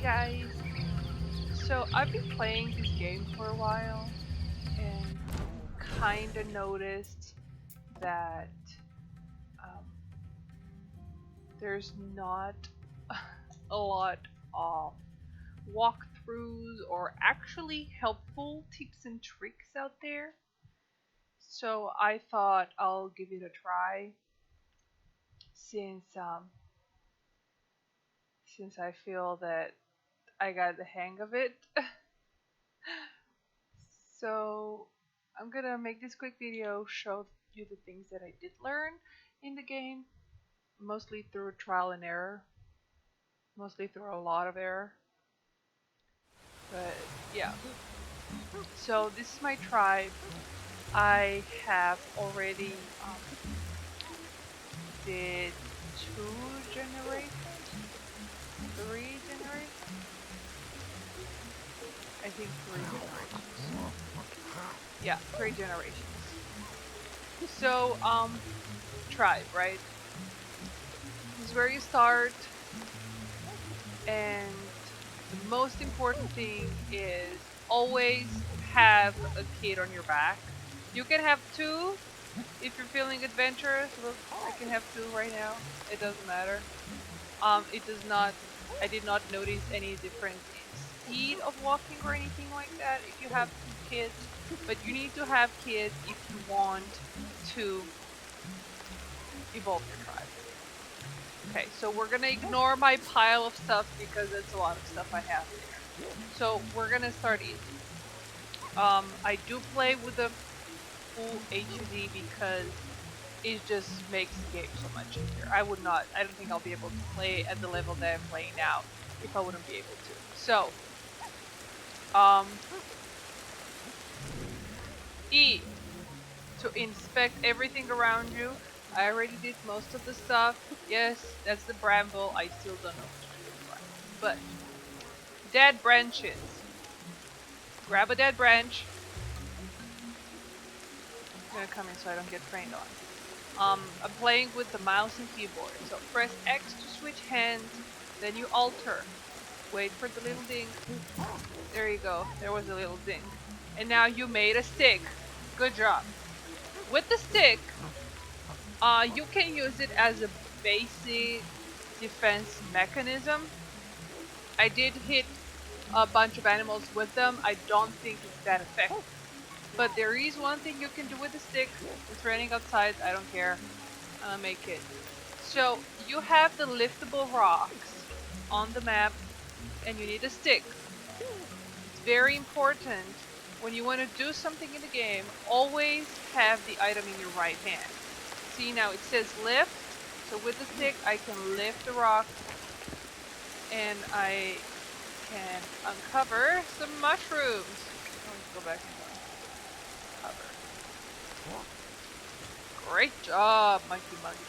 Guys, so I've been playing this game for a while and kinda noticed that um, there's not a lot of walkthroughs or actually helpful tips and tricks out there. So I thought I'll give it a try since since I feel that I got the hang of it. So I'm gonna make this quick video show you the things that I did learn in the game, mostly through trial and error, mostly through a lot of error. But yeah, so this is my tribe. I have already did 2 generations, 3 generations. I think 3 generations. Yeah, 3 generations. So tribe, right? This is where you start, and the most important thing is always have a kid on your back. You can have 2 if you're feeling adventurous. Look, I can have 2 right now. It doesn't matter. It does not. I did not notice any difference in speed of walking or anything like that if you have 2 kids. But you need to have kids if you want to evolve your tribe. Okay, so we're gonna ignore my pile of stuff because it's a lot of stuff I have there. So we're gonna start easy. I do play with the full HUD because it just makes the game so much easier. I don't think I'll be able to play at the level that I'm playing now if I wouldn't be able to. So, E, to inspect everything around you. I already did most of the stuff. Yes, that's the bramble. I still don't know what to do with bramble. But dead branches. Grab a dead branch. I'm gonna come in so I don't get trained on. I'm playing with the mouse and keyboard. So press X to switch hands, then you alter. Wait for the little ding. There you go. There was a little ding. And now you made a stick. Good job. With the stick, you can use it as a basic defense mechanism. I did hit a bunch of animals with them. I don't think it's that effective. But there is one thing you can do with the stick. It's raining outside, I don't care. I'll make it. So you have the liftable rocks on the map and you need a stick. It's very important when you want to do something in the game, always have the item in your right hand. See, now it says lift, so with the stick I can lift the rock and I can uncover some mushrooms. Let's go back and cover. Great job, monkey monkey.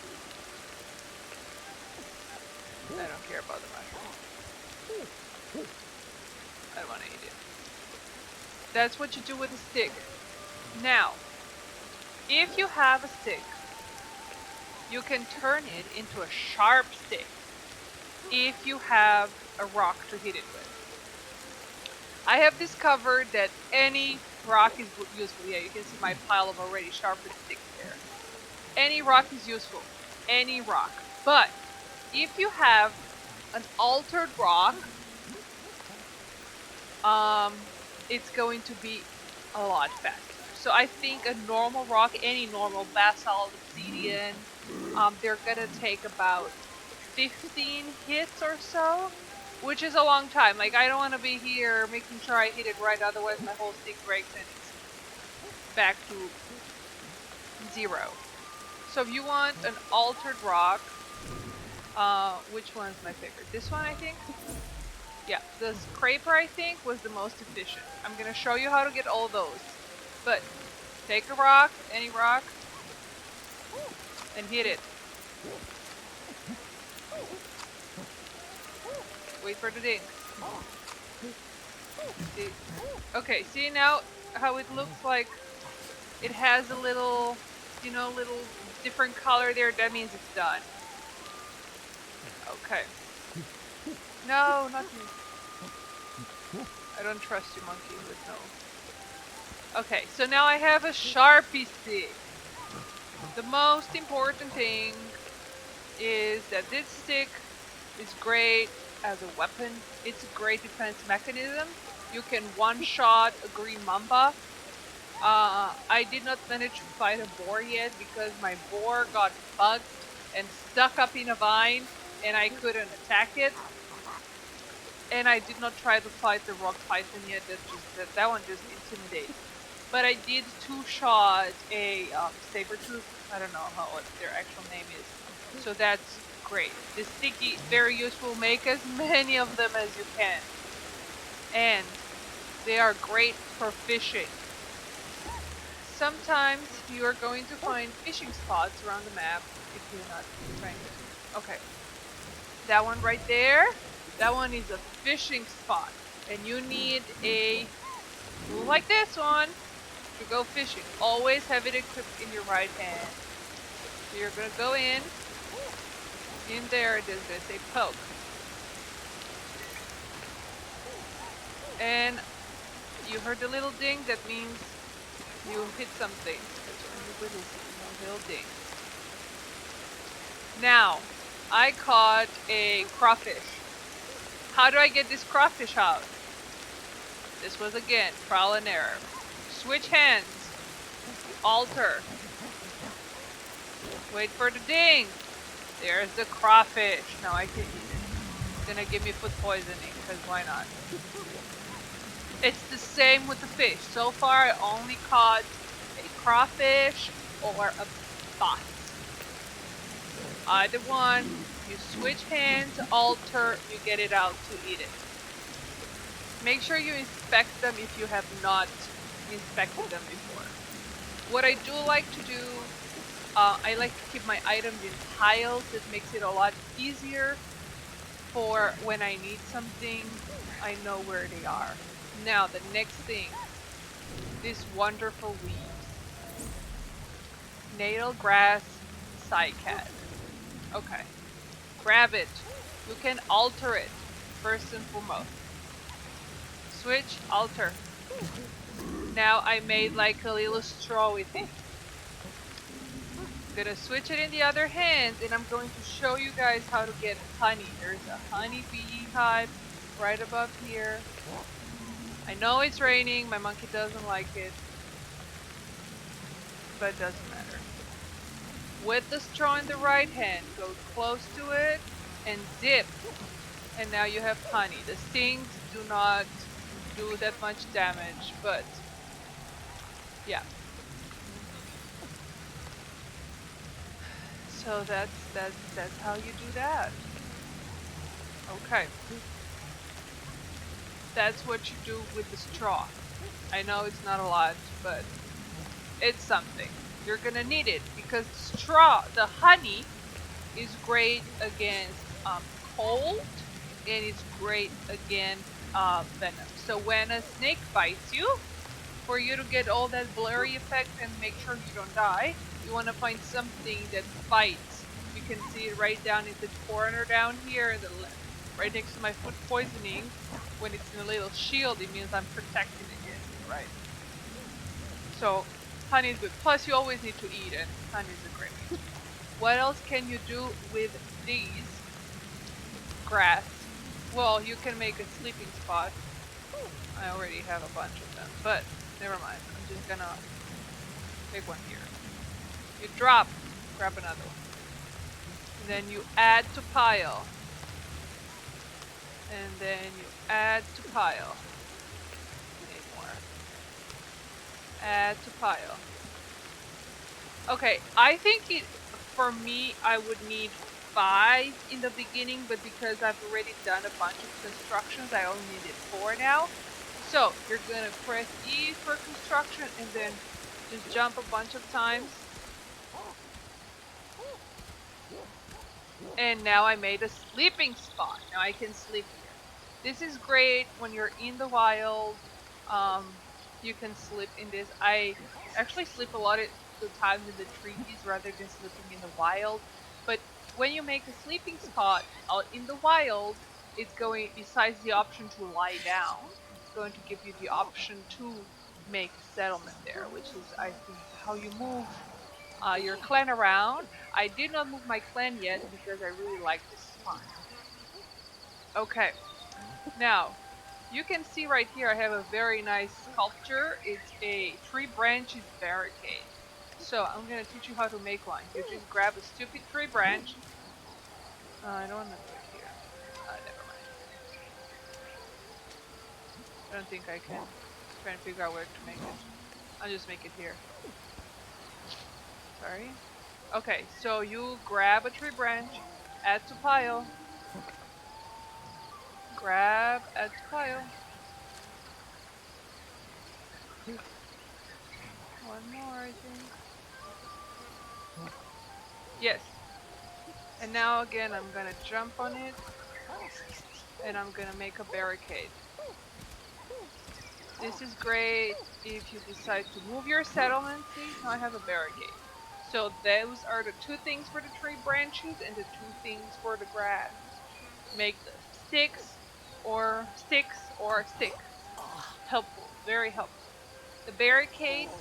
I don't care about the mushroom. I don't want to eat it. That's what you do with a stick. Now, if you have a stick, you can turn it into a sharp stick if you have a rock to hit it with. I have discovered that any rock is useful. Yeah, you can see my pile of already sharpened sticks there. Any rock is useful. Any rock. But if you have an altered rock, it's going to be a lot faster. So I think a normal rock, any normal basalt, obsidian, they're gonna take about 15 hits or so, which is a long time. Like, I don't want to be here making sure I hit it right, otherwise my whole stick breaks and it's back to 0. So if you want an altered rock, which one's my favorite? This one, I think? Yeah, the scraper, I think, was the most efficient. I'm gonna show you how to get all those. But take a rock, any rock, and hit it. Wait for the ding. See? Okay, see now how it looks like it has a little, little different color there? That means it's done. Okay. No, not me. I don't trust you, monkey, but no. Okay, so now I have a Sharpie stick. The most important thing is that this stick is great as a weapon. It's a great defense mechanism. You can one-shot a green mamba. I did not manage to fight a boar yet because my boar got bugged and stuck up in a vine and I couldn't attack it. And I did not try to fight the rock python yet. That one just intimidates me. But I did two-shot a saber-tooth. I don't know what their actual name is. So that's great. This sticky, very useful. Make as many of them as you can. And they are great for fishing. Sometimes you are going to find fishing spots around the map if you're not trying to. Okay. That one right there, that one is a fishing spot. And you need a tool like this one to go fishing. Always have it equipped in your right hand. So you're gonna go in there, it is gonna say poke. And you heard the little ding, that means you hit something. That's when you wiggle a little ding. Now, I caught a crawfish. How do I get this crawfish out? This was again trial and error. Switch hands. Alter. Wait for the ding. There's the crawfish. Now I can eat it. It's gonna give me food poisoning, because why not? It's the same with the fish. So far I only caught a crawfish or a bass. Either one, you switch hands, alter, you get it out to eat it. Make sure you inspect them if you have not inspected them before. What I do like to do, I like to keep my items in piles. It makes it a lot easier for when I need something, I know where they are. Now the next thing, this wonderful leaves. Natal Grass cycad. Okay, grab it. You can alter it, first and foremost. Switch, alter. Now I made like a little straw with it. I'm gonna switch it in the other hand and I'm going to show you guys how to get honey. There's a honey bee hive right above here. I know it's raining, my monkey doesn't like it, but it doesn't matter. With the straw in the right hand, go close to it and dip. And now you have honey. The stings do not do that much damage, but yeah. So that's how you do that. Okay. That's what you do with the straw. I know it's not a lot, but it's something. You're gonna need it because straw, the honey, is great against cold and it's great against venom. So when a snake bites you, for you to get all that blurry effect and make sure you don't die, you want to find something that fights. You can see it right down in the corner down here, right next to my food poisoning. When it's in a little shield, it means I'm protecting against it, right? So honey is good. Plus you always need to eat, and honey is a great meat. What else can you do with these? Grass. Well, you can make a sleeping spot. I already have a bunch of them, but never mind. I'm just gonna take one here. You drop, grab another one. And then you add to pile. And then you add to pile. Need more. Add to pile. Okay, I think for me, I would need 5 in the beginning, but because I've already done a bunch of constructions, I only needed 4 now. So you're gonna press E for construction and then just jump a bunch of times. And now I made a sleeping spot. Now I can sleep here. This is great when you're in the wild. You can sleep in this. I actually sleep a lot of the times in the trees rather than sleeping in the wild. But when you make a sleeping spot out in the wild, it's going, besides the option to lie down, going to give you the option to make a settlement there, which is, I think, how you move your clan around. I did not move my clan yet because I really like this spot. Okay, now you can see right here I have a very nice sculpture. It's a 3 branches barricade. So I'm gonna teach you how to make one. You just grab a stupid tree branch. I don't want to do it here. Never mind. I don't think I can. Try and figure out where to make it. I'll just make it here. Sorry. Okay, so you grab a tree branch, add to pile. Grab, add to pile. One more, I think. Yes. And now again, I'm gonna jump on it. And I'm gonna make a barricade. This is great if you decide to move your settlement. See, now I have a barricade. So those are the 2 things for the tree branches and the 2 things for the grass. Make the sticks or stick. Helpful, very helpful. The barricades,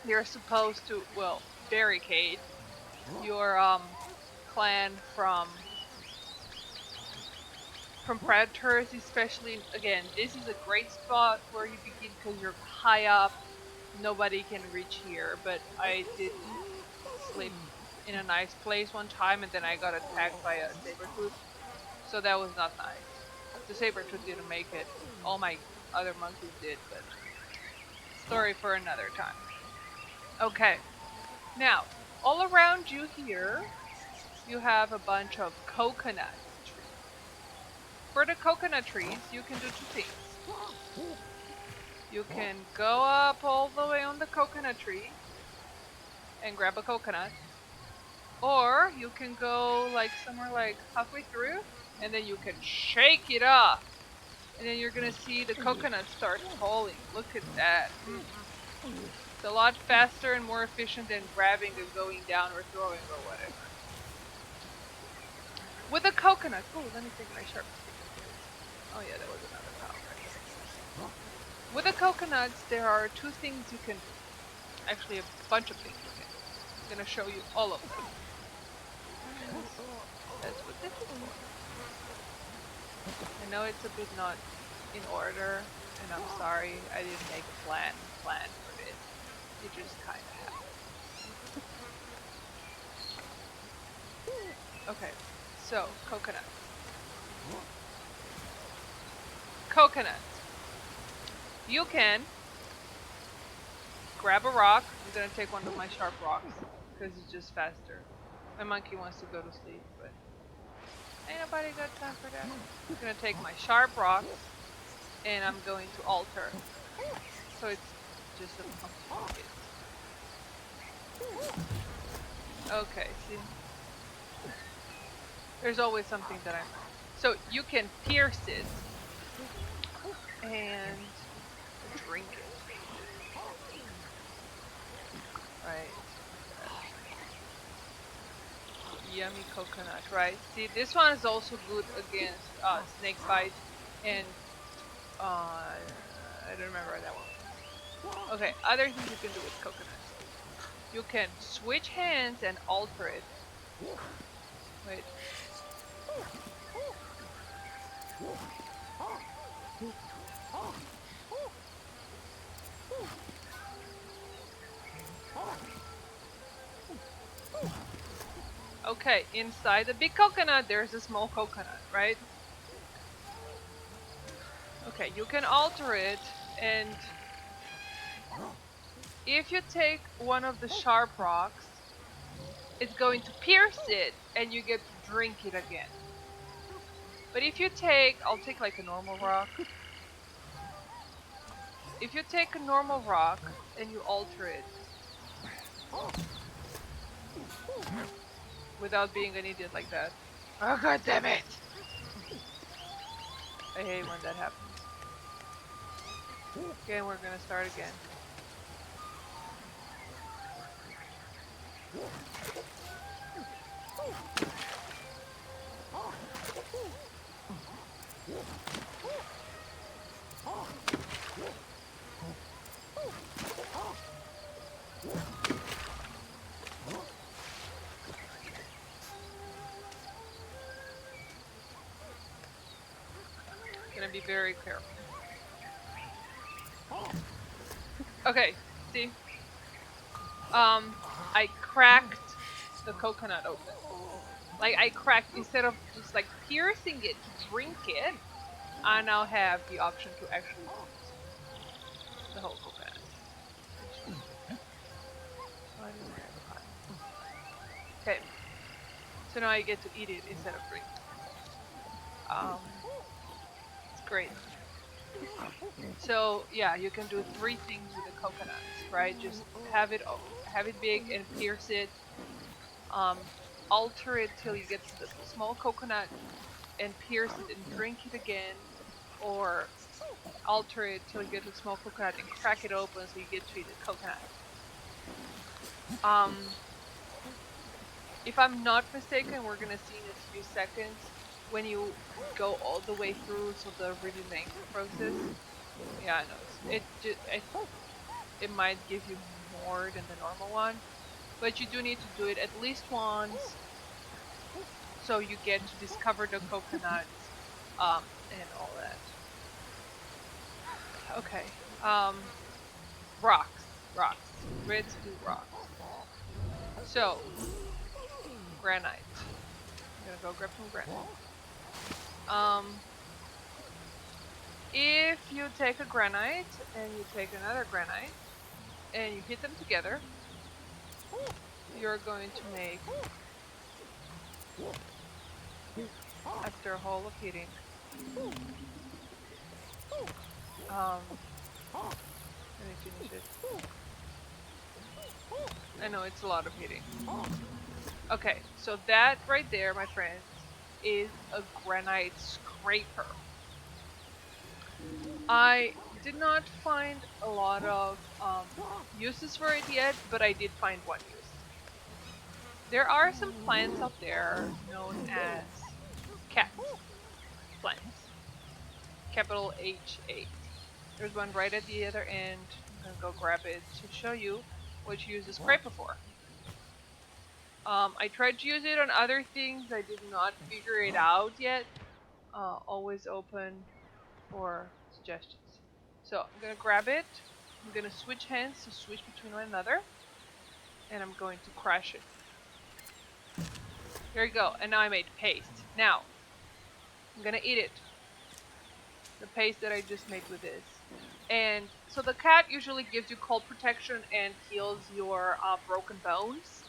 you're supposed to, well, barricade your clan from predators, especially. Again, this is a great spot where you begin because you're high up. Nobody can reach here, but I did sleep in a nice place one time and then I got attacked by a saber-tooth. So that was not nice. The saber-tooth didn't make it. All my other monkeys did, but story for another time. Okay. Now, all around you here, you have a bunch of coconut trees. For the coconut trees, you can do 2 things. You can go up all the way on the coconut tree and grab a coconut. Or you can go like somewhere like halfway through and then you can shake it off. And then you're gonna see the coconut start falling. Look at that. It's a lot faster and more efficient than grabbing and going down or throwing or whatever. With the coconut. Oh, let me take my sharp stick. Oh yeah, that was another power. With the coconuts, there are 2 things you can do. Actually, a bunch of things you can do. I'm gonna show you all of them. That's what this is for. I know it's a bit not in order, and I'm sorry I didn't make a plan for this. It just kind of happened. Okay, so coconut. Coconut. You can grab a rock. I'm gonna take one of my sharp rocks because it's just faster. My monkey wants to go to sleep, but ain't nobody got time for that. I'm gonna take my sharp rock and I'm going to alter. So it's just a pumpkin. Okay, see? There's always something that I'm... So you can pierce it and drink it. Right. Yummy coconut, right? See, this one is also good against snake bite and I don't remember that one. Okay, other things you can do with coconut. You can switch hands and alter it. Wait. Okay, inside the big coconut there's a small coconut, right? Okay, you can alter it, and if you take one of the sharp rocks, it's going to pierce it and you get to drink it again. But if you take, I'll take like a normal rock. If you take a normal rock and you alter it without being an idiot like that. Oh god damn it! I hate when that happens. Okay, we're gonna start again. gonna be very careful. Okay, see? I cracked the coconut open. Like, I cracked, instead of just like piercing it to drink it, I now have the option to actually eat the whole coconut. Okay, so now I get to eat it instead of drink. It's great. So yeah, you can do 3 things with the coconuts, right? Just have it big and pierce it. Alter it till you get to the small coconut and pierce it and drink it again, or alter it till you get to the small coconut and crack it open so you get to eat the coconut. If I'm not mistaken, we're gonna see in a few seconds when you go all the way through, so the really lengthy process. Yeah, I know. It might give you more than the normal one, but you do need to do it at least once, so you get to discover the coconuts, and all that. Okay. Rocks. Let's do rocks. So, granite. I'm gonna go grab some granite. If you take a granite and you take another granite and you hit them together, you're going to make, after a hole of hitting, let me finish it. I know it's a lot of hitting. Okay, so that right there, my friends, is a granite scraper. I did not find a lot of uses for it yet, but I did find one use. There are some plants out there known as cat plants. Capital H8. There's one right at the other end. I'm gonna go grab it to show you what you use the scraper for. I tried to use it on other things. I did not figure it out yet. Always open for suggestions. So I'm gonna grab it. I'm gonna switch hands to switch between one another, and I'm going to crush it. There you go. And now I made paste. Now I'm gonna eat it. The paste that I just made with this. And so the cat usually gives you cold protection and heals your broken bones.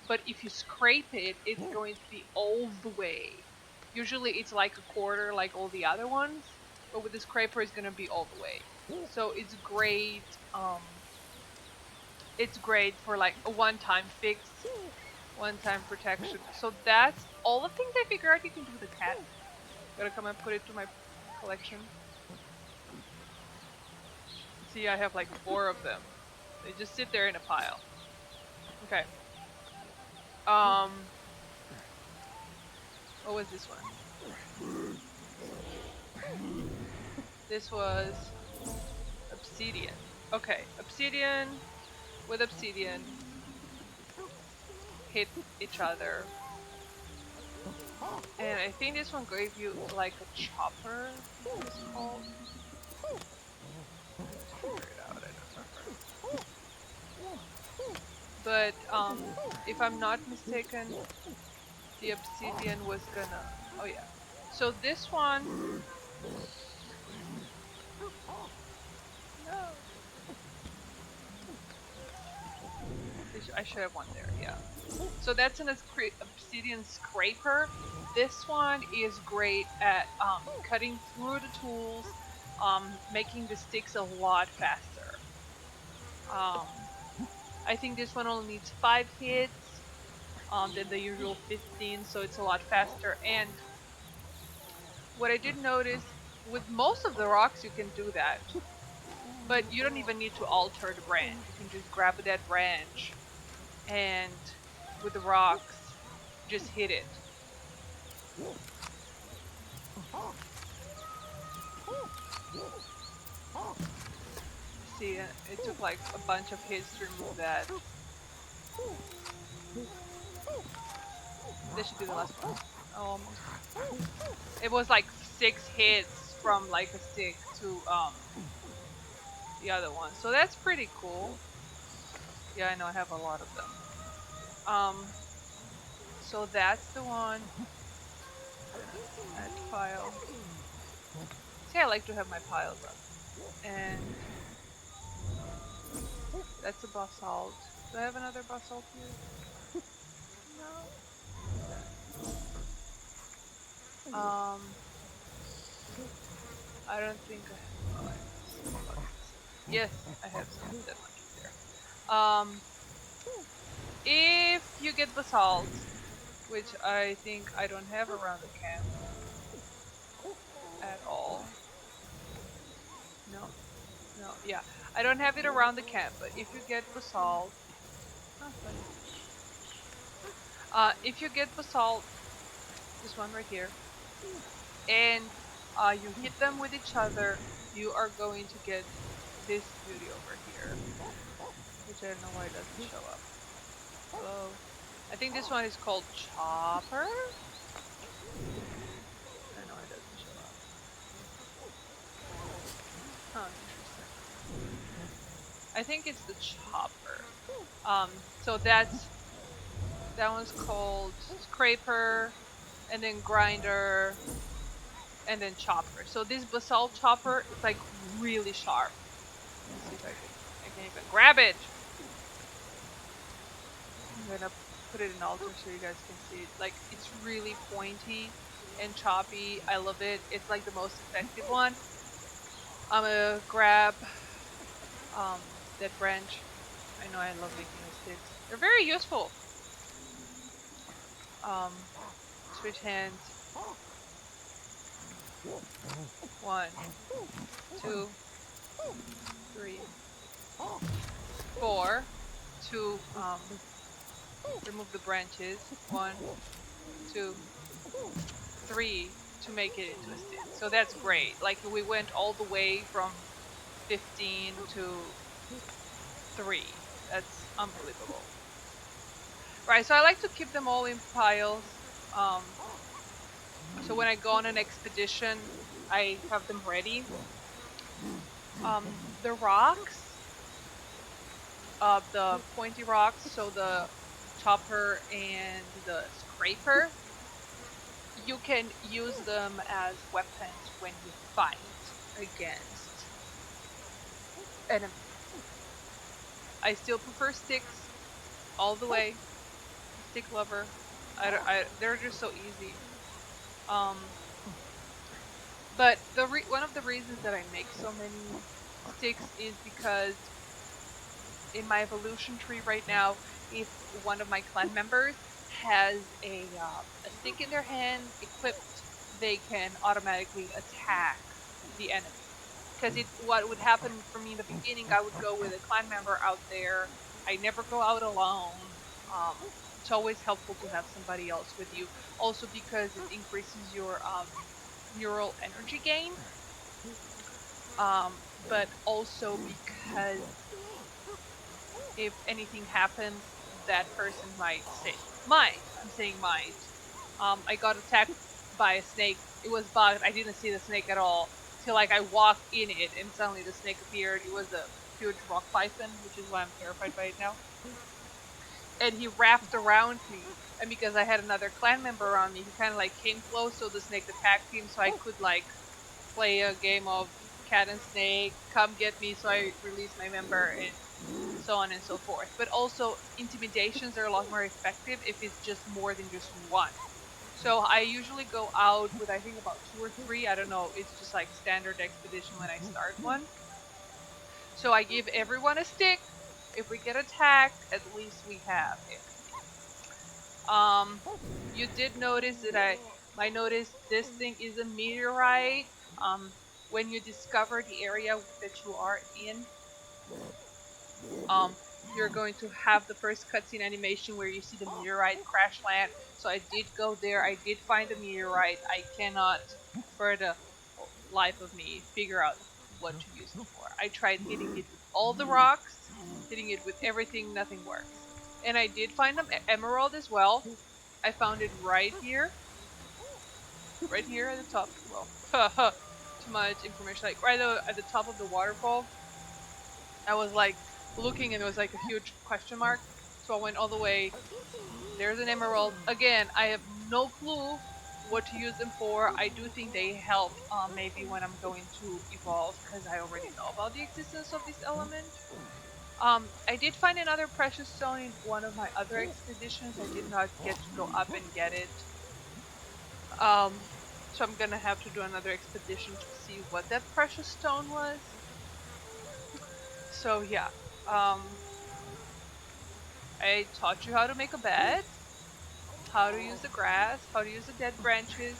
But if you scrape it, it's going to be all the way. Usually it's like a quarter, like all the other ones. But with the scraper, it's going to be all the way. So it's great. It's great for like a one-time fix, one-time protection. So that's all the things I figured out you can do with the cat. Gotta come and put it to my collection. See, I have like 4 of them. They just sit there in a pile. Okay. What was this one? This was Obsidian. Okay, Obsidian with Obsidian hit each other. And I think this one gave you like a chopper, it's called. Figure it out, I don't remember. But if I'm not mistaken, the Obsidian was gonna... Oh yeah. So this one... No. I should have one there, yeah. So that's an Obsidian scraper. This one is great at cutting through the tools, making the sticks a lot faster. I think this one only needs 5 hits than the usual 15, so it's a lot faster. And what I did notice, with most of the rocks you can do that, but you don't even need to alter the branch. You can just grab that branch and with the rocks just hit it. See, it took like a bunch of hits to remove that. This should be the last one. Almost. It was like 6 hits from like a stick to the other one. So that's pretty cool. Yeah, I know I have a lot of them. So that's the one. I'm gonna add pile. See, I like to have my piles up. And that's a basalt. Do I have another basalt here? No. I don't think I have. Oh, I have some buckets. Yes, I have some of that monkey there. If you get basalt, which I think I don't have around the camp at all. No, no, yeah, I don't have it around the camp. But if you get basalt, oh, funny. If you get basalt, this one right here, and you hit them with each other, you are going to get this beauty over here, which I don't know why it doesn't show up. Hello. I think this one is called Chopper. I know it doesn't show up. Huh, interesting. I think it's the Chopper. So that one's called Scraper, and then Grinder, and then Chopper. So this Basalt Chopper is like really sharp. Let's see if I can even grab it. I'm gonna put it in altar so you guys can see it. Like, it's really pointy and choppy. I love it. It's like the most effective one. I'm gonna grab that branch. I know I love making the sticks. They're very useful. Switch hands. 1, 2, 3, 4 to remove the branches. 1, 2, 3 to make it into a stick. So that's great. Like, we went all the way from 15 to 3. That's unbelievable. Right, so I like to keep them all in piles. So when I go on an expedition, I have them ready. The rocks, the pointy rocks, so the Chopper and the Scraper, you can use them as weapons when you fight against enemies. I still prefer sticks all the way. Stick lover. They're just so easy. But one of the reasons that I make so many sticks is because in my evolution tree right now, if one of my clan members has a stick in their hand equipped, they can automatically attack the enemy. Because what would happen for me in the beginning, I would go with a clan member out there. I never go out alone. It's always helpful to have somebody else with you. Also because it increases your neural energy gain. But also because if anything happens, that person might I'm saying might. I got attacked by a snake. It was bugged. I didn't see the snake at all. Till like I walked in it and suddenly the snake appeared. It was a huge rock python, which is why I'm terrified by it now. And he wrapped around me, and because I had another clan member around me, he kind of like came close, so the snake attacked him, so I could like play a game of cat and snake, come get me, so I released my member, and so on and so forth. But also, intimidations are a lot more effective if it's just more than just one. So I usually go out with, I think, about 2 or 3. I don't know. It's just like standard expedition when I start one. So I give everyone a stick. If we get attacked, at least we have everything. You did notice that I noticed this thing is a meteorite. When you discover the area that you are in, you're going to have the first cutscene animation where you see the meteorite crash land. So I did go there. I did find the meteorite. I cannot, for the life of me, figure out what to use it for. I tried hitting it with all the rocks, hitting it with everything, nothing works. And I did find an emerald as well. I found it right here at the top. Well, too much information. Like right at the top of the waterfall, I was like looking and there was like a huge question mark. So I went all the way. There's an emerald. Again, I have no clue what to use them for. I do think they help maybe when I'm going to evolve because I already know about the existence of this element. I did find another precious stone in one of my other expeditions. I did not get to go up and get it. So I'm gonna have to do another expedition to see what that precious stone was. So yeah, I taught you how to make a bed, how to use the grass, how to use the dead branches,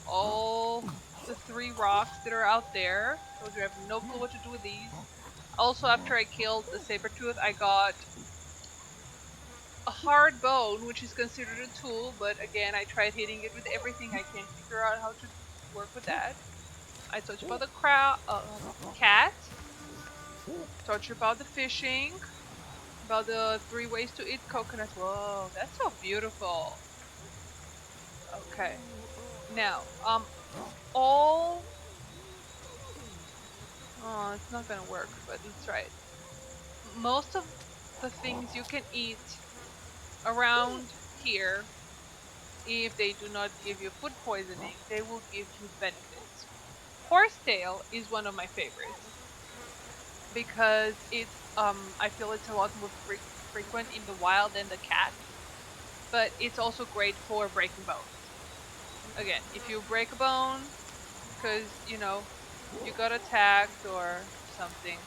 all the 3 rocks that are out there. Told you I have no clue what to do with these. Also, after I killed the saber tooth, I got a hard bone, which is considered a tool, but again, I tried hitting it with everything. I can't figure out how to work with that. I told you about the cat. Told you about the fishing. About the 3 ways to eat coconuts. Whoa, that's so beautiful. Okay. Now, all. Oh, it's not gonna work, but let's try it. Most of the things you can eat around here, if they do not give you food poisoning, they will give you benefits. Horsetail is one of my favorites because it's I feel it's a lot more frequent in the wild than the cat, but it's also great for breaking bones. Again, if you break a bone because you got attacked or something,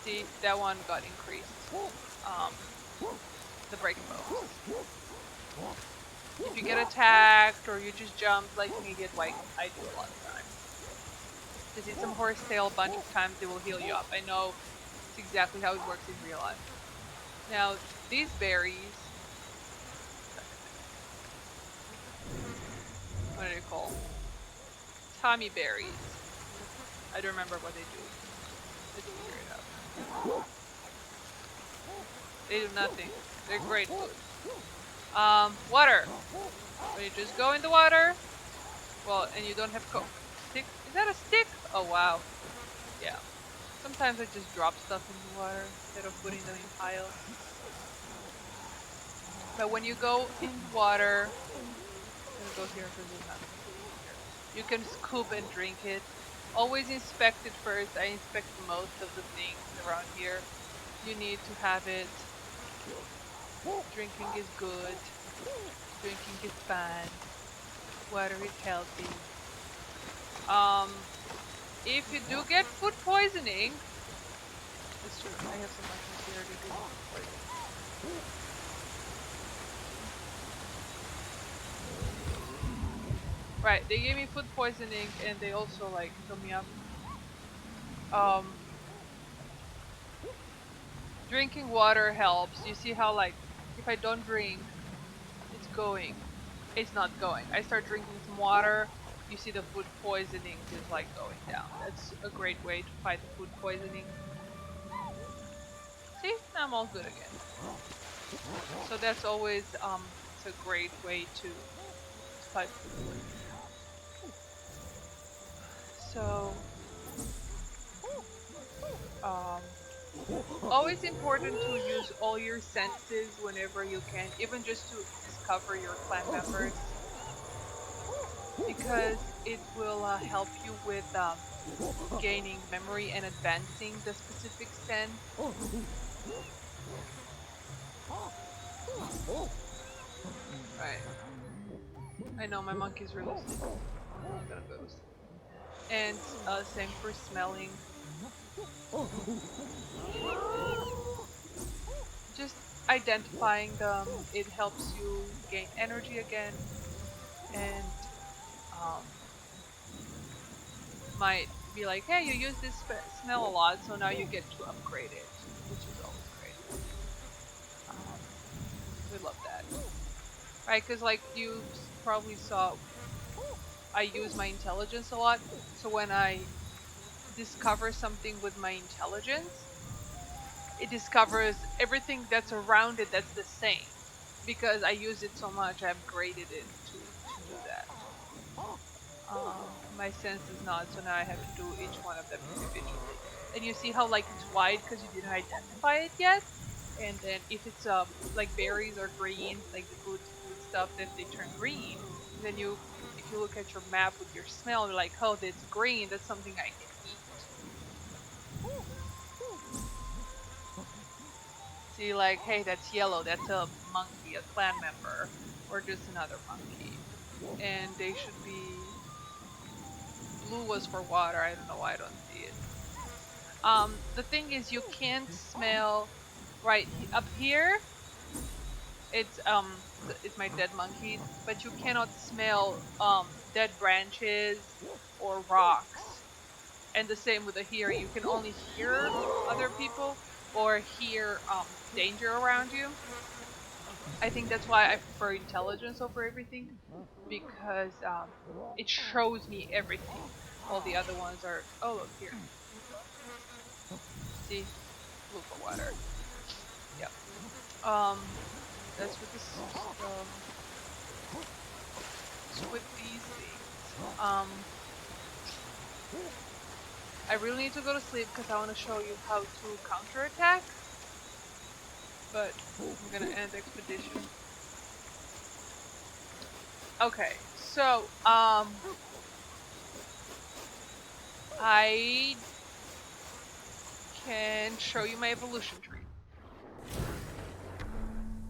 see that one got increased. Um, the breaking bones. If you get attacked or you just jump like me did, like I do a lot of times. Just eat some horsetail a bunch of times, they will heal you up. I know it's exactly how it works in real life. Now, these berries, what are they called? Tommy berries. I don't remember what they do. Let's figure it out. They do nothing. They're great food. Water. When you just go in the water, well, and you don't have stick. Is that a stick? Oh wow. Yeah. Sometimes I just drop stuff in the water instead of putting them in piles. But when you go in the water, I'm gonna go here because there's nothing here. You can scoop and drink it. Always inspect it first. I inspect most of the things around here. You need to have it. Drinking is good. Drinking is fine. Water is healthy. If you do get food poisoning, it's true. I have so much here to do food poisoning. Right, they gave me food poisoning and they also like killed me up. Drinking water helps. You see how like if I don't drink, it's going. It's not going. I start drinking some water, you see the food poisoning is like going down. That's a great way to fight the food poisoning. See, now I'm all good again. So that's always it's a great way to fight food poisoning. So always important to use all your senses whenever you can, even just to discover your clan members, because it will help you with gaining memory and advancing the specific sense. Right. I know my monkey's really sleepy. I'm gonna go to sleep. And same for smelling. Just identifying them, it helps you gain energy again, and might be like, hey, you use this smell a lot, so now you get to upgrade it, which is always great. We love that. Right, because like you probably saw, I use my intelligence a lot, so when I discover something with my intelligence, it discovers everything that's around it that's the same. Because I use it so much, I upgraded it to do that. My sense is not, so now I have to do each one of them individually. And you see how like it's white because you didn't identify it yet. And then if it's like berries or green, like the good stuff, then they turn green. And then if you look at your map with your smell, you're like, oh, that's green. That's something I can eat. See, like, hey, that's yellow. That's a monkey, a clan member, or just another monkey. And they should be. Blue was for water. I don't know why I don't see it. The thing is, you can't smell. Right up here, it's my dead monkey, but you cannot smell dead branches or rocks. And the same with the here, you can only hear other people or hear danger around you. I think that's why I prefer intelligence over everything, because it shows me everything. All the other ones are, oh look here, see, blue for water. Yep. That's with with these things. I really need to go to sleep because I want to show you how to counterattack. But I'm gonna end expedition. Okay, so I can show you my evolution tree.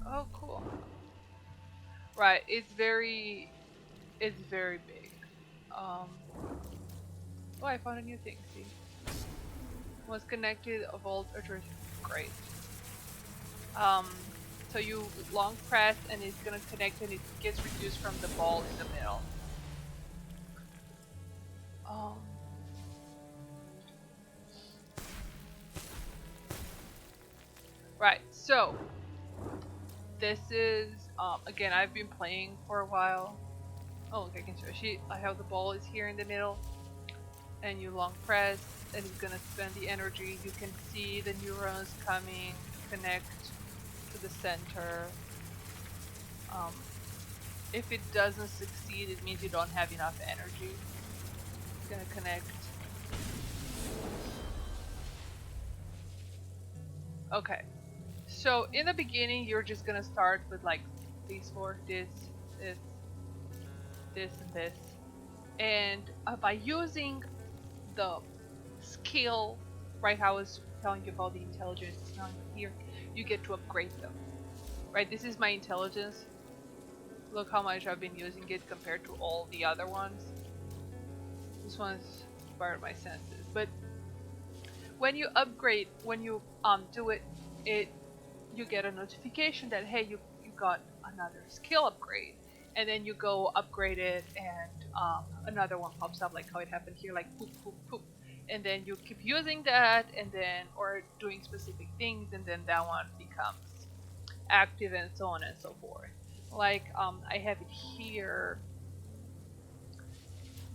Oh, cool. Right, it's very big. Oh, I found a new thing. See, was connected, evolved, address. Great. So you long press and it's gonna connect and it gets reduced from the ball in the middle. Right, so this is again, I've been playing for a while. Oh, look, I can show you. I have the ball is here in the middle, and you long press, and it's gonna spend the energy. You can see the neurons coming, connect to the center. If it doesn't succeed, it means you don't have enough energy. It's gonna connect. Okay, so in the beginning, you're just gonna start with like these four, this, and this. And by using the skill, right, how I was telling you about the intelligence here, you get to upgrade them. Right, this is my intelligence. Look how much I've been using it compared to all the other ones. This one's part of my senses. But when you upgrade, when you do it, you get a notification that hey, you got another skill upgrade, and then you go upgrade it, and another one pops up, like how it happened here, like poop poop poop, and then you keep using that, and then or doing specific things, and then that one becomes active, and so on and so forth. Like I have it here.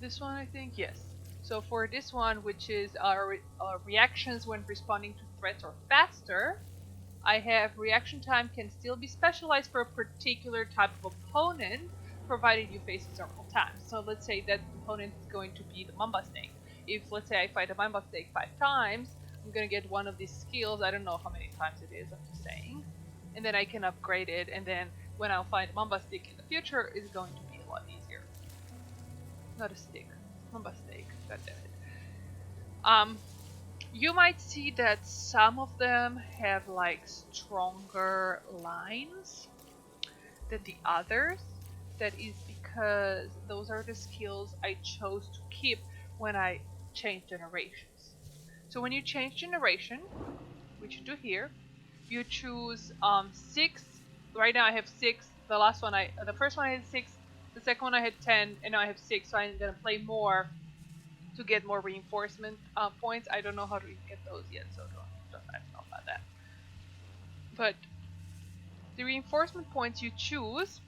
This one, I think, yes. So for this one, which is our reactions when responding to threats or faster, I have reaction time can still be specialized for a particular type of opponent, provided you face it several times. So let's say that opponent is going to be the Mamba Snake. If, let's say, I fight a Mamba Snake 5 times, I'm going to get one of these skills. I don't know how many times it is, I'm just saying. And then I can upgrade it, and then when I'll find Mamba Snake in the future, it's going to be a lot easier. Not a stick. Mamba Snake. God damn it. You might see that some of them have like stronger lines than the others. That is because those are the skills I chose to keep when I change generations. So when you change generation, which you do here, you choose 6. Right now I have 6. The first one I had 6. The second one I had 10, and now I have 6. So I'm gonna play more to get more reinforcement points. I don't know how to get those yet, so I don't know about that. But the reinforcement points you choose,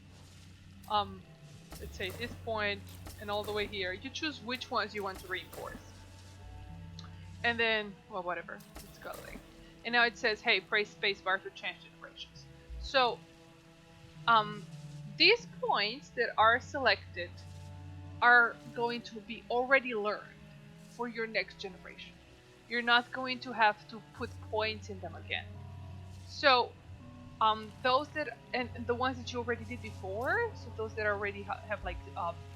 let's say this point and all the way here, you choose which ones you want to reinforce. And then, well, whatever, it's coloring. And now it says, hey, press spacebar to change generations. So, these points that are selected are going to be already learned for your next generation. You're not going to have to put points in them again. So those that and the ones that you already did before, so those that already have like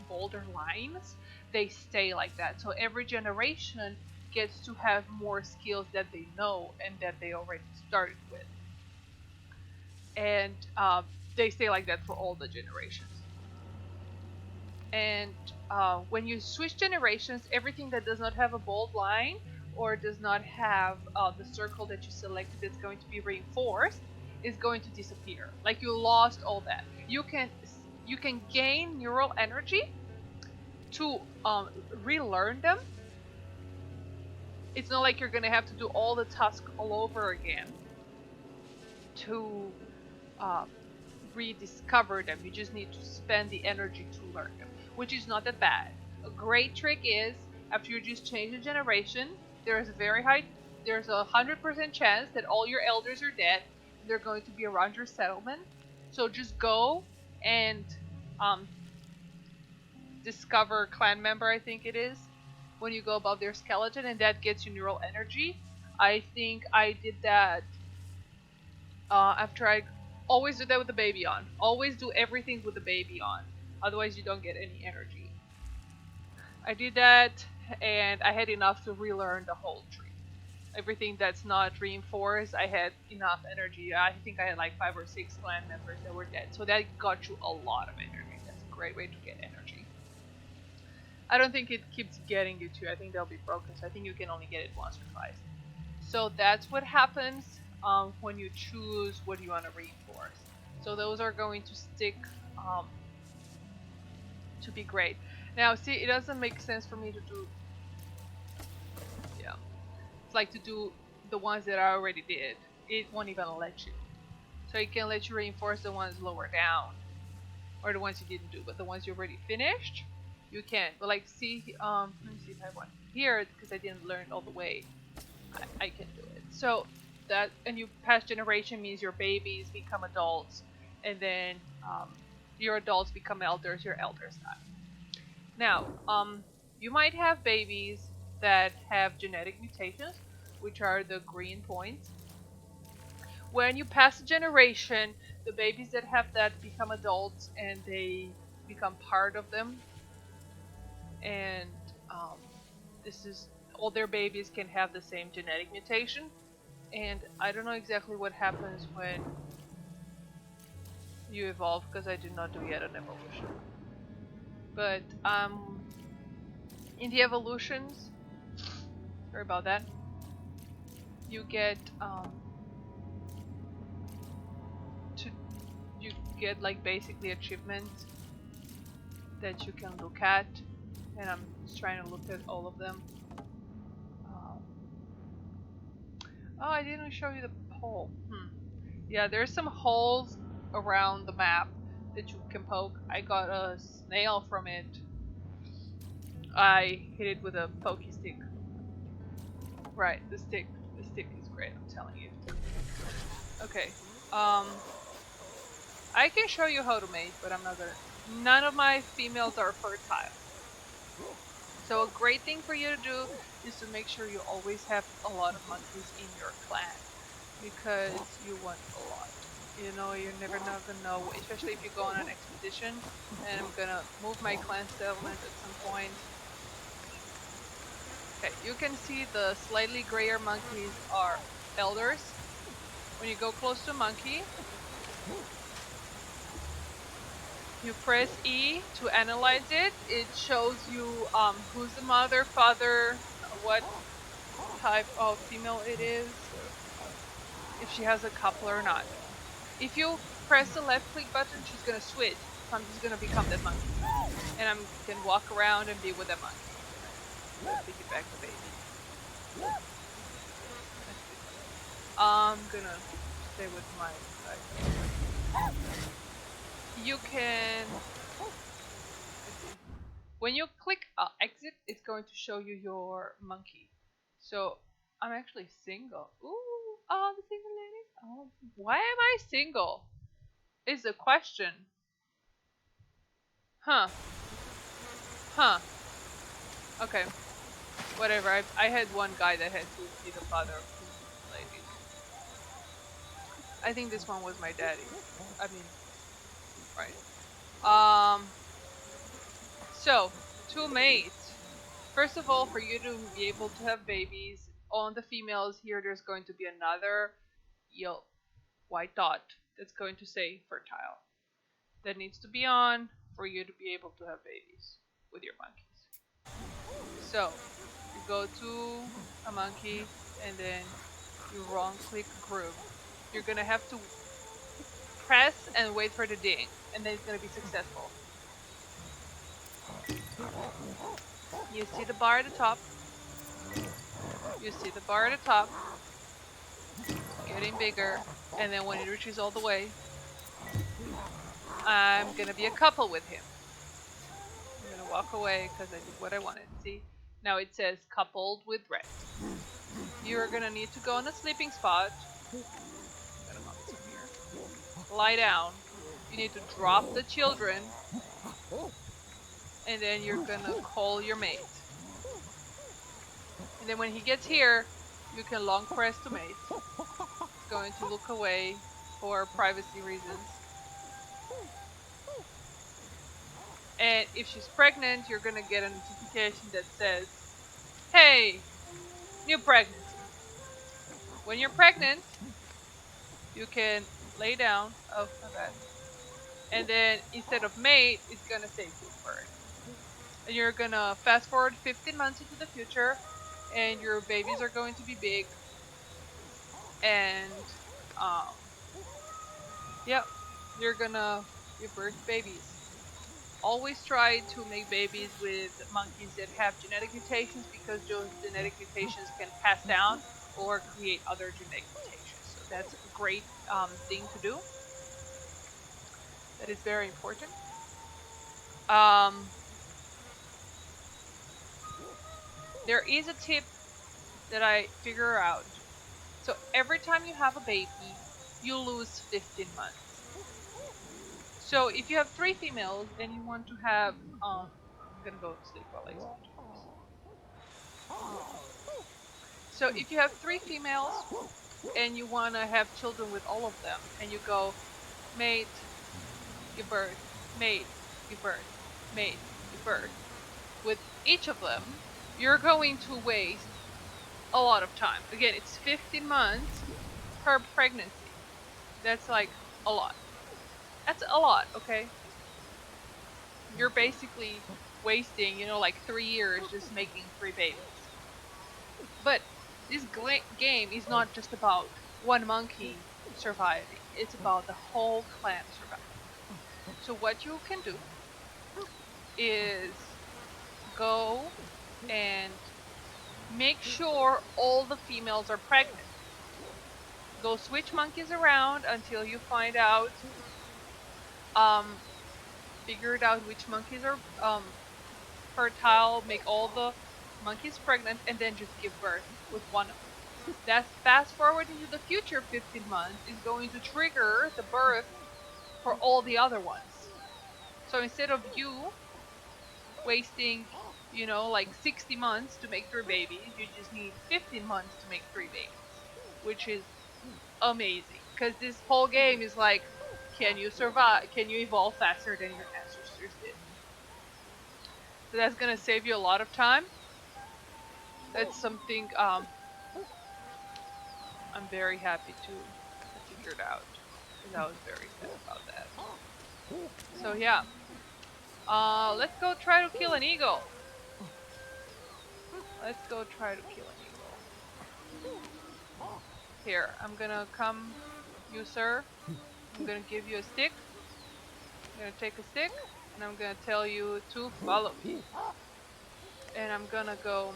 bolder lines, they stay like that. So every generation gets to have more skills that they know and that they already started with, and they stay like that for all the generations. And when you switch generations, everything that does not have a bold line or does not have the circle that you selected that's going to be reinforced is going to disappear. Like you lost all that. You can gain neural energy to relearn them. It's not like you're gonna have to do all the tasks all over again to uh, rediscover them. You just need to spend the energy to learn them, which is not that bad. A great trick is after you just change the generation, there's there's 100% chance that all your elders are dead and they're going to be around your settlement. So just go and um, discover clan member, I think it is, when you go above their skeleton, and that gets you neural energy. I think I did that after I always do that with the baby on. Always do everything with the baby on. Otherwise, you don't get any energy. I did that, and I had enough to relearn the whole tree. Everything that's not reinforced, I had enough energy. I think I had like 5 or 6 clan members that were dead. So that got you a lot of energy. That's a great way to get energy. I don't think it keeps getting you to. I think they'll be broken. So I think you can only get it once or twice. So that's what happens when you choose what you want to reinforce. So those are going to stick to be great. Now, see, it doesn't make sense for me to do, yeah, it's like to do the ones that I already did. It won't even let you. So it can let you reinforce the ones lower down, or the ones you didn't do, but the ones you already finished, you can. But like, see, let me see if I have one here because I didn't learn all the way. I can do it. So that, and you pass generation means your babies become adults, and then your adults become elders, your elders die. Now, you might have babies that have genetic mutations, which are the green points. When you pass a generation, the babies that have that become adults and they become part of them, and this is all their babies can have the same genetic mutation. And I don't know exactly what happens when you evolve because I did not do yet an evolution. But in the evolutions, sorry about that, you get to you get like basically achievements that you can look at, and I'm just trying to look at all of them. Oh, I didn't show you the hole. Yeah, there's some holes around the map that you can poke. I got a snail from it. I hit it with a pokey stick. Right, the stick is great, I'm telling you. Okay, I can show you how to mate, but I'm not gonna. None of my females are fertile. So a great thing for you to do is to make sure you always have a lot of monkeys in your clan, because you want a lot. You know, you're never not gonna know, especially if you go on an expedition. And I'm gonna move my clan settlement at some point. Okay, you can see the slightly grayer monkeys are elders. When you go close to a monkey, you press E to analyze it. It shows you who's the mother, father, what type of female it is, if she has a couple or not. If you press the left click button, she's gonna switch. So I'm just gonna become that monkey. And I can walk around and be with that monkey. Let's piggyback the baby. I'm gonna stay with my side. You can, when you click exit, it's going to show you your monkey. So I'm actually single. Ooh, oh, the single lady. Oh, why am I single? Is the question. Huh. Huh. Okay. Whatever. I had one guy that had to be the father of two ladies. I think this one was my daddy. I mean, right. Um. So, to mate. First of all, for you to be able to have babies, on the females here, there's going to be another yellow white dot that's going to say fertile. That needs to be on for you to be able to have babies with your monkeys. So, you go to a monkey and then you wrong click group. You're gonna have to press and wait for the ding, and then it's gonna be successful. You see the bar at the top. You see the bar at the top getting bigger, and then when it reaches all the way, I'm gonna be a couple with him. I'm gonna walk away because I did what I wanted. See? Now it says coupled with red. You're gonna need to go on a sleeping spot. I'm gonna mount some here. Lie down. You need to drop the children, and then you're gonna call your mate. And then when he gets here, you can long press to mate. It's going to look away for privacy reasons. And if she's pregnant, you're gonna get a notification that says, "Hey, new pregnancy." When you're pregnant, you can lay down. Oh, my bad. And then instead of mate, it's gonna say give birth. And you're gonna fast forward 15 months into the future, and your babies are going to be big. And um, yep, you're gonna give birth to babies. Always try to make babies with monkeys that have genetic mutations because those genetic mutations can pass down or create other genetic mutations. So that's a great thing to do. That is very important. Um, there is a tip that I figure out. So every time you have a baby, you lose 15 months. So if you have three females and you want to have, I'm gonna go sleep while I explain this. So if you have three females and you want to have children with all of them, and you go mate, give birth, mate, give birth, mate, give birth, with each of them, you're going to waste a lot of time. Again, it's 15 months per pregnancy. That's like a lot. That's a lot, okay? You're basically wasting, like 3 years just making three babies. But this game is not just about one monkey surviving, it's about the whole clan surviving. So, what you can do is go and make sure all the females are pregnant. Go switch monkeys around until you find out, um, figured out which monkeys are fertile, make all the monkeys pregnant, and then just give birth with one of them. That fast forward into the future 15 months is going to trigger the birth for all the other ones. So instead of you wasting, like 60 months to make three babies, you just need 15 months to make three babies, which is amazing. Because this whole game is like, can you survive? Can you evolve faster than your ancestors did? So that's gonna save you a lot of time. That's something I'm very happy to have figured out, because I was very sad about that. So yeah, let's go try to kill an eagle. Let's go try to kill an eagle. Here, I'm gonna come, you sir. I'm gonna give you a stick. I'm gonna take a stick, and I'm gonna tell you to follow me. And I'm gonna go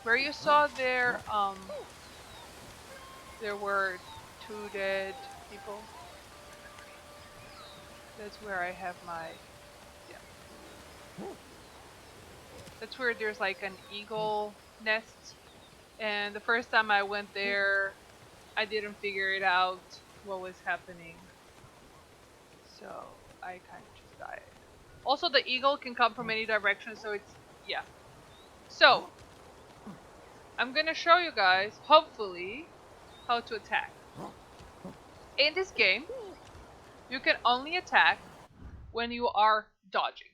where you saw there were two dead people. That's where I have my, yeah. That's where there's like an eagle nest. And the first time I went there, I didn't figure it out what was happening. So I kind of just died. Also, the eagle can come from any direction, so it's, yeah. So, I'm gonna show you guys, hopefully, how to attack. In this game, you can only attack when you are dodging.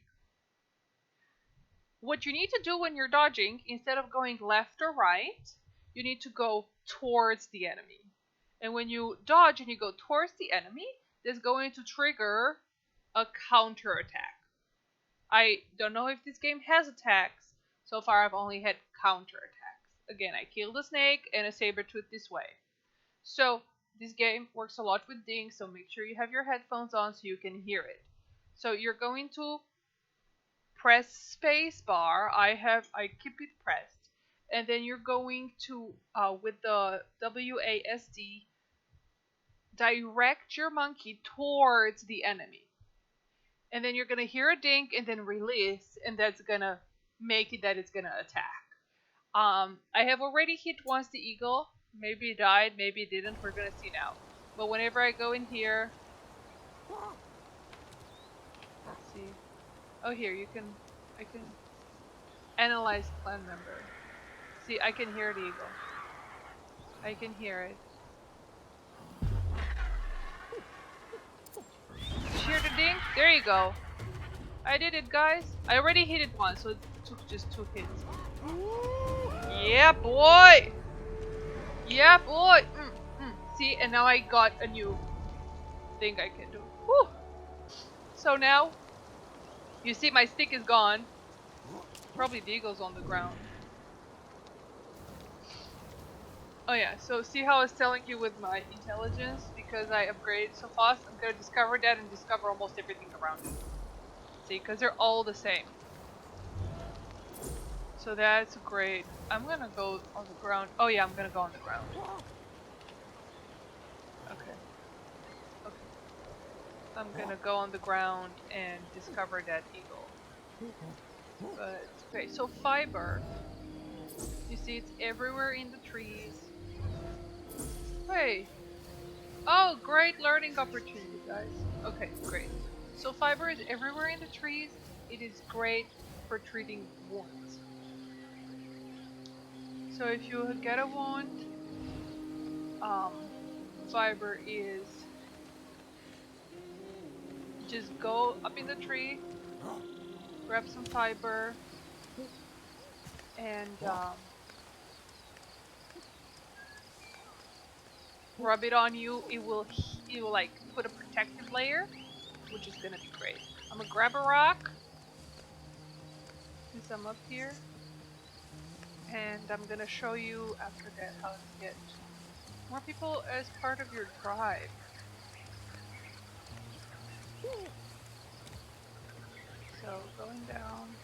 What you need to do when you're dodging, instead of going left or right, you need to go towards the enemy. And when you dodge and you go towards the enemy, that's going to trigger a counter attack. I don't know if this game has attacks. So far I've only had counter attacks. Again, I killed a snake and a saber-tooth this way. So this game works a lot with dings, so make sure you have your headphones on so you can hear it. So you're going to press space bar. I keep it pressed, and then you're going to with the WASD direct your monkey towards the enemy, and then you're gonna hear a ding and then release, and that's gonna make it that it's gonna attack. I have already hit once the eagle. Maybe it died, maybe it didn't. We're gonna see now. But whenever I go in here, let's see. Oh, here I can analyze clan member. See, I can hear the eagle. I can hear it. Did you hear the ding? There you go. I did it, guys. I already hit it once, so it took just 2 hits. Yeah, boy! Yeah, boy! See, and now I got a new thing I can do. Whew. So now, you see my stick is gone. Probably the eagle's on the ground. Oh yeah, so see how I was telling you with my intelligence, because I upgraded so fast, I'm gonna discover that and discover almost everything around it. See, because they're all the same. So that's great. I'm gonna go on the ground. Oh yeah, I'm gonna go on the ground. Okay. Okay. I'm gonna go on the ground and discover that eagle. But, okay, so fiber. You see it's everywhere in the trees. Hey. Oh, great learning opportunity, guys. Okay, great. So fiber is everywhere in the trees. It is great for treating wounds. So if you get a wound, fiber is just go up in the tree, grab some fiber, and rub it on you. It will like put a protective layer, which is gonna be great. I'm gonna grab a rock, since I'm up here, and I'm gonna show you after that how to get more people as part of your tribe. So going down.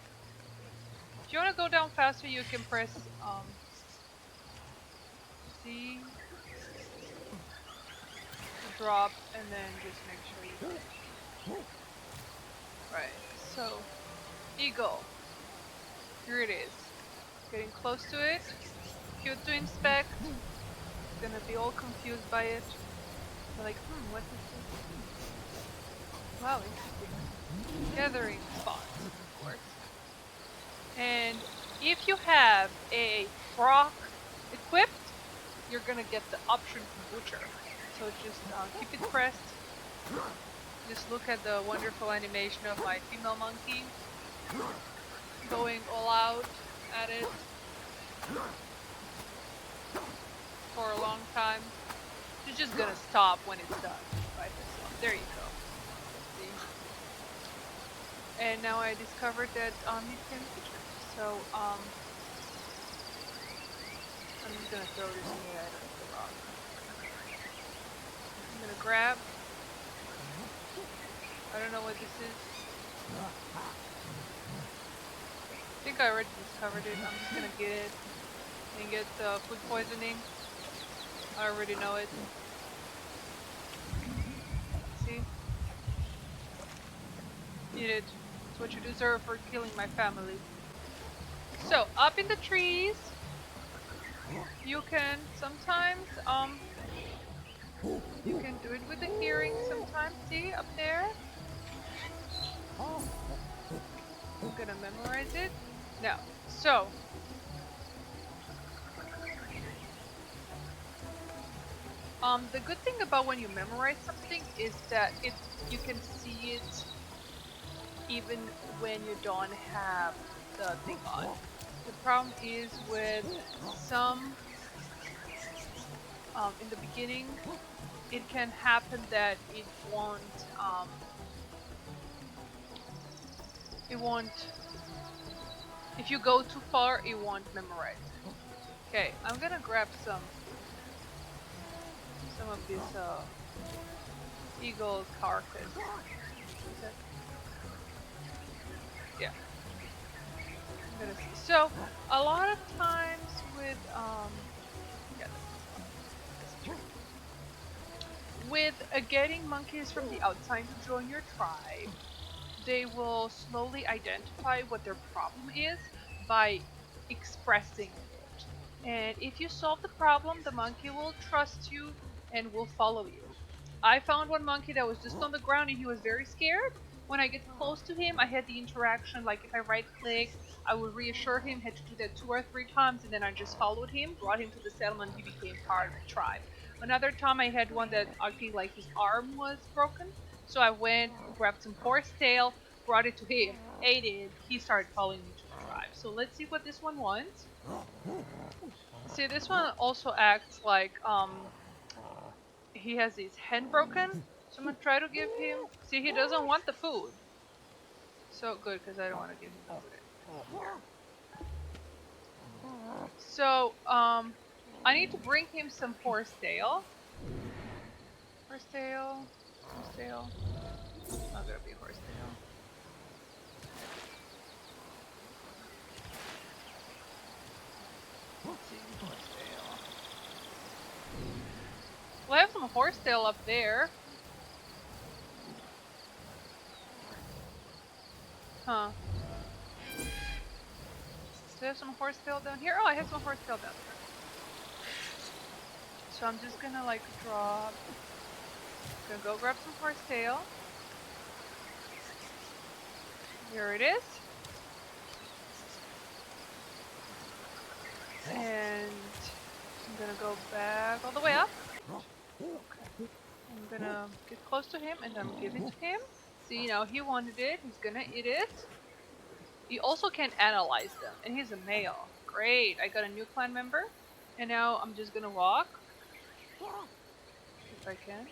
If you want to go down faster, you can press C to drop, and then just make sure you finish. Right. So eagle. Here it is. Getting close to it. Cute to inspect. It's gonna be all confused by it. They're like, what is this? Wow, interesting. Gathering spots, of course. And if you have a frog equipped, you're gonna get the option for butcher. So just keep it pressed. Just look at the wonderful animation of my female monkey going all out at it for a long time. She's just gonna stop when it's done by herself. There you go. See? And now I discovered that you can butcher. So I'm just gonna throw this in the head of the rock. I'm gonna grab. I don't know what this is. I think I already discovered it. I'm just gonna get it and get food poisoning. I already know it. See? Eat it. It's what you deserve for killing my family. So, up in the trees, you can sometimes, you can do it with the hearing sometimes. See, up there? memorize it? No. So, the good thing about when you memorize something is that you can see it even when you don't have the thing on. The problem is with some, in the beginning, it can happen that it won't, if you go too far, it won't memorize it. Okay, I'm gonna grab some of this eagle carcass. Yeah, I'm gonna see. So a lot of times with yeah, that's true. With getting monkeys from the outside to join your tribe, they will slowly identify what their problem is by expressing it. And if you solve the problem, the monkey will trust you and will follow you. I found one monkey that was just on the ground and he was very scared. When I get close to him, I had the interaction like if I right click, I would reassure him, had to do that 2 or 3 times, and then I just followed him, brought him to the settlement, he became part of the tribe. Another time I had one that acted like his arm was broken, so I went, grabbed some horsetail, brought it to him, ate it, he started following me to the tribe. So let's see what this one wants. See, this one also acts like he has his hand broken. So I'm gonna try to give him. See, he doesn't want the food. So good, because I don't want to give him the food here. So I need to bring him some horsetail. Horsetail, horsetail. Not gonna be horsetail. Let's see, horsetail. Well, I have some horsetail up there. Huh. Do I have some horsetail down here? Oh, I have some horsetail down there. So I'm just gonna like drop. Gonna go grab some horsetail. Here it is. And I'm gonna go back all the way up. Okay. I'm gonna get close to him and I'm giving to him. See, now he wanted it. He's gonna eat it. You also can analyze them. And he's a male. Great. I got a new clan member. And now I'm just gonna walk. If I can.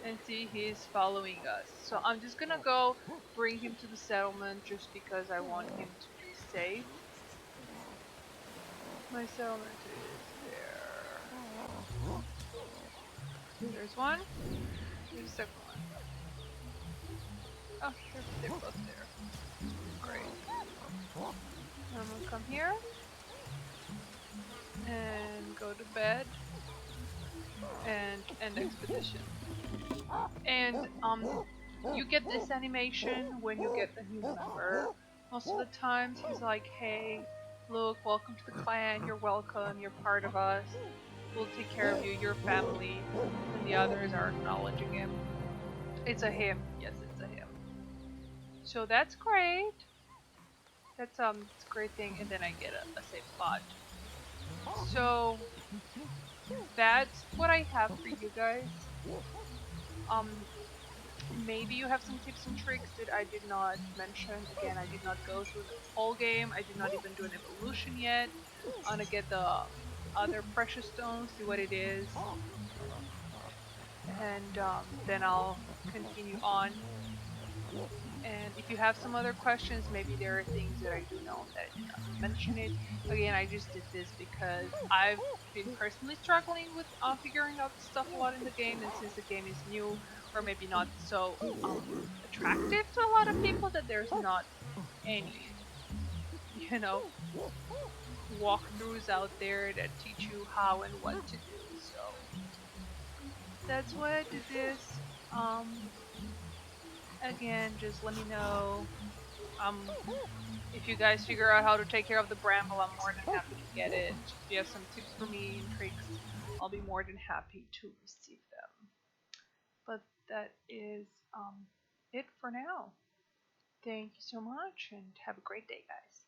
And see, he's following us. So I'm just gonna go bring him to the settlement just because I want him to be safe. My settlement is there. There's one. There's the second one. Oh, they're both there. Great. I'm gonna come here and go to bed and end expedition. And you get this animation when you get the new member. Most of the times he's like, hey, look, welcome to the clan, you're welcome, you're part of us, we'll take care of you, your family, and the others are acknowledging him. It's a him, yes, it's a him. So that's great. That's it's a great thing, and then I get a safe spot. So that's what I have for you guys. Um, maybe you have some tips and tricks that I did not mention. Again, I did not go through the whole game. I did not even do an evolution yet. I'm gonna get the other precious stones, see what it is, and then I'll continue on. And if you have some other questions, maybe there are things that I do know that I did not mention it. Again, I just did this because I've been personally struggling with figuring out stuff a lot in the game, and since the game is new, or maybe not so attractive to a lot of people, that there's not any, you know, walkthroughs out there that teach you how and what to do. So that's why I did this. Again, just let me know. If you guys figure out how to take care of the bramble, I'm more than happy to get it. If you have some tips for me and tricks, I'll be more than happy to receive them. But that is it for now. Thank you so much and have a great day, guys.